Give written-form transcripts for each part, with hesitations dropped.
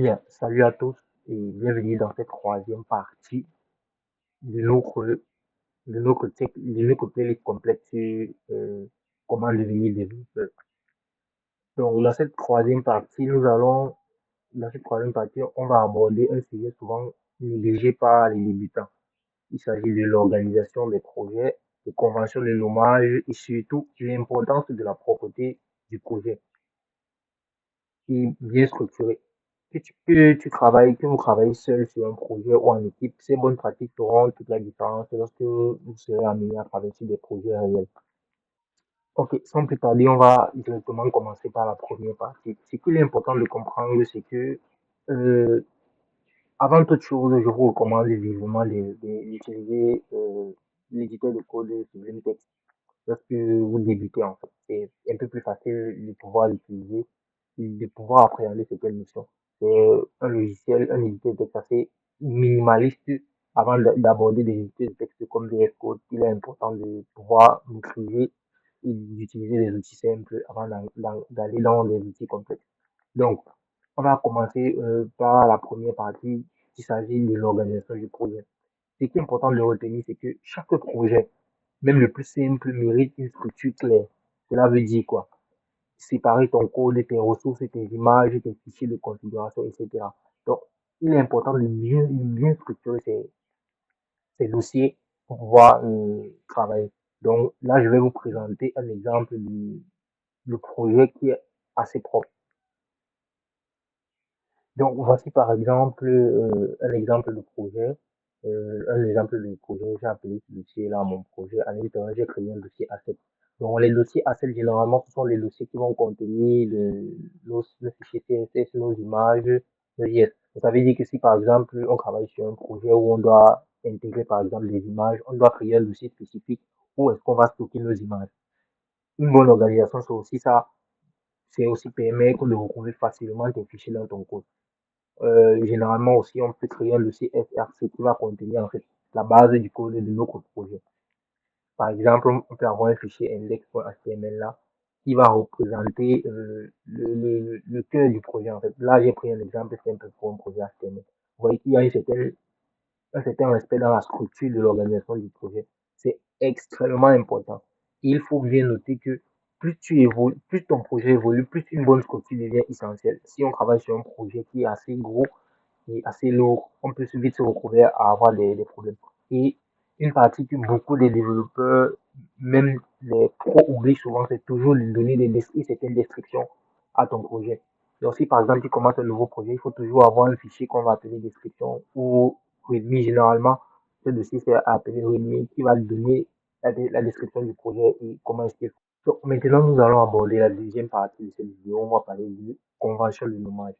Bien, salut à tous et bienvenue dans cette troisième partie de notre playlist complète sur comment devenir développeur. Donc, dans cette troisième partie, on va aborder un sujet souvent négligé par les débutants. Il s'agit de l'organisation des projets, des conventions de nommage et surtout l'importance de la propreté du projet et bien structuré. Que vous travaillez seul sur un projet ou en équipe, ces bonnes pratiques feront toute la différence lorsque vous serez amené à travailler sur des projets réels. Ok, sans plus tarder, on va directement commencer par la première partie. Ce qu'il est important de comprendre, c'est que euh, avant toute chose, je vous recommande vivement d'utiliser l'éditeur de code Sublime Text lorsque vous débutez en fait. C'est un peu plus facile de pouvoir l'utiliser et de pouvoir appréhender certaines missions. C'est un logiciel, un éditeur de texte assez minimaliste avant d'aborder des éditeurs de texte comme VS Code. Il est important de pouvoir maîtriser et d'utiliser des outils simples avant d'aller dans les outils complexes. Donc, on va commencer par la première partie qui s'agit de l'organisation du projet. Ce qui est important de retenir, c'est que chaque projet, même le plus simple, mérite une structure claire. Cela veut dire quoi? Séparer ton code, tes ressources, tes images, tes fichiers de configuration, etc. Donc, il est important de bien structurer ces dossiers pour pouvoir travailler. Donc, là, je vais vous présenter un exemple de projet qui est assez propre. Donc, voici par exemple un exemple de projet. Un exemple de projet, j'ai appelé ce dossier-là mon projet. À l'intérieur, j'ai créé un dossier A7. Donc, les dossiers A7, généralement, ce sont les dossiers qui vont contenir le fichier CSS, nos images, le JS. Ça veut dire que si, par exemple, on travaille sur un projet où on doit intégrer, par exemple, des images, on doit créer un dossier spécifique où est-ce qu'on va stocker nos images. Une bonne organisation, c'est aussi permettre de retrouver facilement tes fichiers dans ton code. Généralement aussi, on peut créer un dossier FRC qui va contenir en fait la base du code de notre projet. Par exemple, on peut avoir un fichier index.html là qui va représenter le cœur du projet en fait. Là, j'ai pris un exemple simple pour un projet HTML. Vous voyez qu'il y a un certain respect dans la structure de l'organisation du projet. C'est extrêmement important. Il faut bien noter que plus ton projet évolue, plus une bonne structure devient essentielle. Si on travaille sur un projet qui est assez gros, et assez lourd, on peut vite se retrouver à avoir des problèmes. Et une partie que beaucoup de développeurs, même les pros, oublient souvent, c'est toujours de donner certaines descriptions à ton projet. Donc, si par exemple tu commences un nouveau projet, il faut toujours avoir un fichier qu'on va appeler description ou README. Généralement, ce dossier c'est appelé README qui va donner la description du projet et comment est-ce qu'il faut. Donc, maintenant, nous allons aborder la deuxième partie de cette vidéo. On va parler de convention de nommage.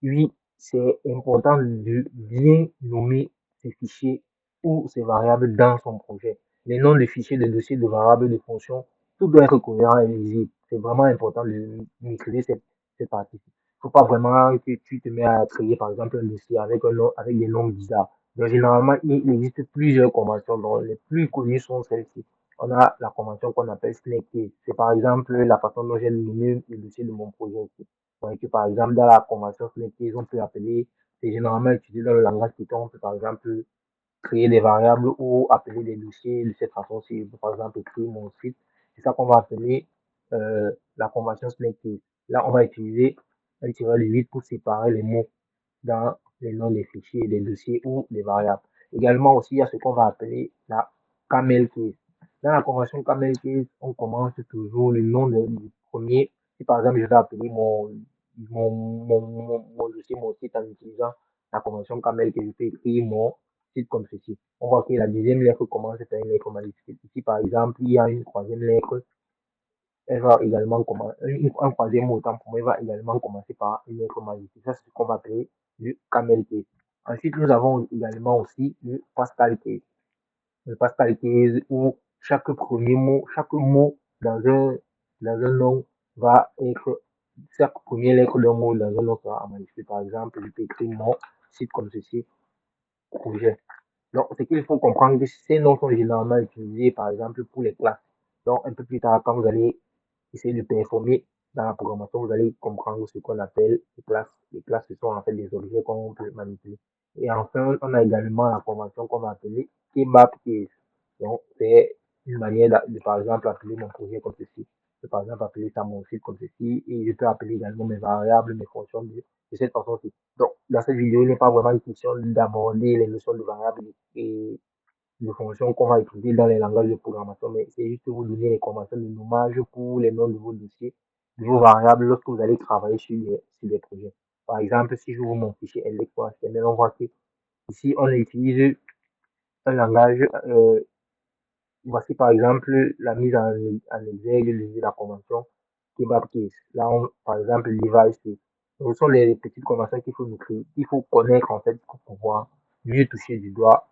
Oui, c'est important de bien nommer ses fichiers ou ses variables dans son projet. Les noms de fichiers, de dossiers, de variables, de fonctions, tout doit être cohérent et lisible. C'est vraiment important de maîtriser cette partie. Il ne faut pas vraiment que tu te mets à créer, par exemple, un dossier avec avec des noms bizarres. Donc, généralement, il existe plusieurs conventions, dont les plus connues sont celles-ci. On a la convention qu'on appelle Snake. C'est par exemple la façon dont j'ai nommé le dossier de mon projet aussi. Donc, que par exemple, dans la convention Snake, on peut appeler, c'est généralement utilisé dans le langage Python, on peut par exemple créer des variables ou appeler des dossiers de cette façon. Si, par exemple, écrire mon site, c'est ça qu'on va appeler la convention Snake. Là, on va utiliser un tireur de 8 pour séparer les mots dans les noms des fichiers, des dossiers ou des variables. Également aussi, il y a ce qu'on va appeler la camel case. Dans la convention camel case, on commence toujours le nom du premier. Si par exemple, je vais appeler mon dossier, mon site en utilisant la convention camel case, je peux écrire mon site comme ceci. On voit que la deuxième lettre commence par une lettre majuscule. Ici, par exemple, il y a une troisième lettre, elle va également commencer, un troisième mot, autant pour moi, il va également commencer par une lettre majuscule. Ça, c'est ce qu'on va appeler le camel case. Ensuite, nous avons également aussi le Pascal case. Le Pascal case où chaque mot dans un nom va être, chaque première lettre d'un mot dans un nom sera en majuscule. Par exemple, je peux écrire mon site comme ceci, projet. Donc, ce qu'il faut comprendre, ces noms sont généralement utilisés, par exemple, pour les classes. Donc, un peu plus tard, quand vous allez essayer de performer Dans la programmation, vous allez comprendre ce qu'on appelle les classes. Les classes, ce sont en fait des objets qu'on peut manipuler. Et enfin, on a également la formation qu'on va appeler Kebab Case. Donc, c'est une manière par exemple, appeler mon projet comme ceci. Je peux, par exemple, appeler ça mon site comme ceci. Et je peux appeler également mes variables, mes fonctions de cette façon-ci. Donc, dans cette vidéo, il n'est pas vraiment une question d'aborder les notions de variables et de fonctions qu'on va utiliser dans les langages de programmation, mais c'est juste vous donner les conventions de nommage pour les noms de vos dossiers, de vos variables lorsque vous allez travailler sur des projets. Par exemple, si je vous mon fichier index.html, on voit que ici, on utilise un langage, voici par exemple la mise en exergue de la convention kebab case. Là, par exemple, device. Ce sont les petites conventions qu'il faut nous créer, qu'il faut connaître en fait pour pouvoir mieux toucher du doigt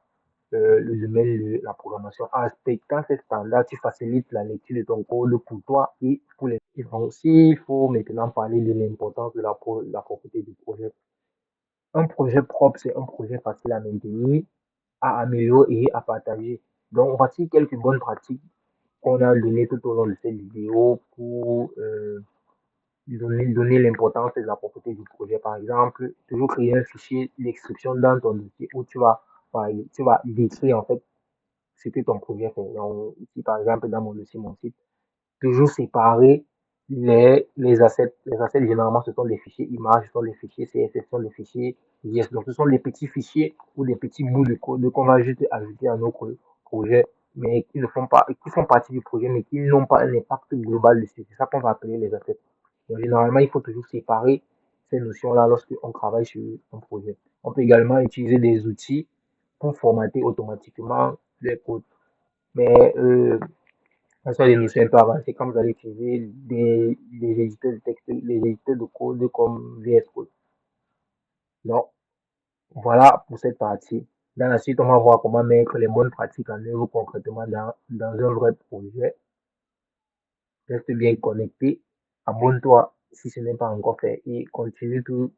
le domaine de la programmation. En respectant ces standards, tu facilites la lecture de ton code pour toi et pour les équipes. Aussi, il faut maintenant parler de l'importance de la propriété du projet. Un projet propre, c'est un projet facile à maintenir, à améliorer et à partager. Donc, voici quelques bonnes pratiques qu'on a données tout au long de cette vidéo pour donner l'importance de la propriété du projet. Par exemple, toujours créer un fichier d'instruction dans ton dossier où tu vas décrire en fait c'était ton projet fait. Donc, ici, par exemple, dans mon dossier, mon site, toujours séparer les assets. Les assets, généralement, ce sont des fichiers images, ce sont des fichiers CSS, ce sont des fichiers JS. Donc, ce sont des petits fichiers ou des petits bouts de code qu'on va juste ajouter à nos projets, mais qui ne font pas, qui font partie du projet, mais qui n'ont pas un impact global dessus. C'est ça qu'on va appeler les assets. Donc, généralement, il faut toujours séparer ces notions-là lorsqu'on travaille sur un projet. On peut également utiliser des outils pour formater automatiquement les codes. Mais ça sont des notions un peu avancées quand vous allez utiliser des éditeurs de texte, les éditeurs de code comme VS Code. Donc, voilà pour cette partie. Dans la suite, on va voir comment mettre les bonnes pratiques en œuvre concrètement dans un vrai projet. Reste bien connecté, abonne-toi si ce n'est pas encore fait et continue tout